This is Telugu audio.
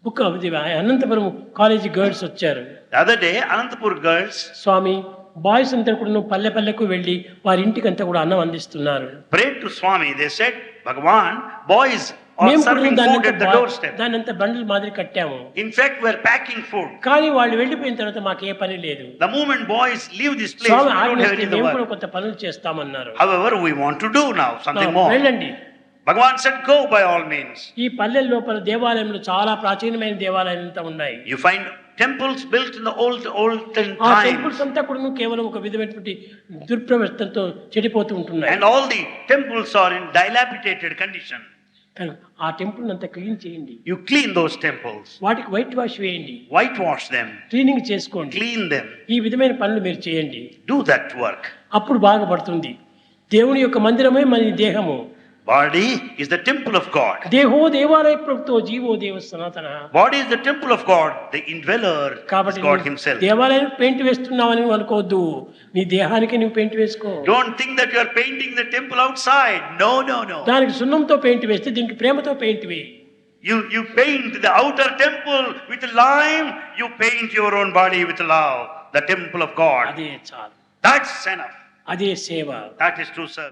బుక్ అనంతపురం కాలేజీ గర్ల్స్ వచ్చారు. The other day, Anantapur girls స్వామి బాయ్స్ అంతా కూడా పల్లె పల్లెకు వెళ్ళి వారి ఇంటికి అంతా కూడా అన్నం అందిస్తున్నారు. prayed to Swami. They said, Bhagavan, boys are మేము serving food at the doorstep. దాని అంతా బండ్ల మాదిరి కట్టాము. In fact, we are packing food. కానీ వాళ్ళు వెళ్ళిపోయిన తర్వాత మాకు ఏ పని లేదు. The moment boys leave this place, Swamy we don't have ఆజ్ఞిస్తే any మేము work. కూడా కొంత పనులు చేస్తామన్నారు. However, we want to do now something more. వెళ్ళండి. Bhagavan said, go by all means. ఈ పల్లెల లోపల దేవాలయంలో చాలా ప్రాచీనమైన దేవాలయాలు అంతా ఉన్నాయి. You find temples built in the olden ఆ times. టెంపుల్స్ అంతా కూడా కేవలం ఒక విధమైనటువంటి దుర్ప్రవర్తనతో చెడిపోతూ ఉంటున్నాయి. And all the temples are in dilapidated condition. కానీ ఆ టెంపుల్ అంతా క్లీన్ చేయండి. You clean those temples. వాటికి వైట్ వాష్ వేయండి. Whitewash them. క్లీనింగ్ చేసుకోండి. Clean them. ఈ విధమైన పనులు మీరు చేయండి. Do that work. అప్పుడు బాగుపడుతుంది. దేవుని యొక్క మందిరమే మన దేహము. Body is the temple of God. దేహో దేవాలయ ప్రభుతో జీవో దేవ సనాతన. Body is the temple of God. The indweller is కాబట్టి God himself. దేవాలయానికి పెయింట్ వేస్తున్నావని అనుకోవద్దు. నీ దేహానికి నువ్వు పెయింట్ వేసుకో. Don't think that you are painting the temple outside. No, no, no. దానికి సున్నంతో పెయింట్ వేస్తే దీనికి ప్రేమతో పెయింట్ వేయి. You paint the outer temple with lime. You paint your own body with love. The temple of God. అదే చాలు. That's enough. అదే సేవ. That is true, sir.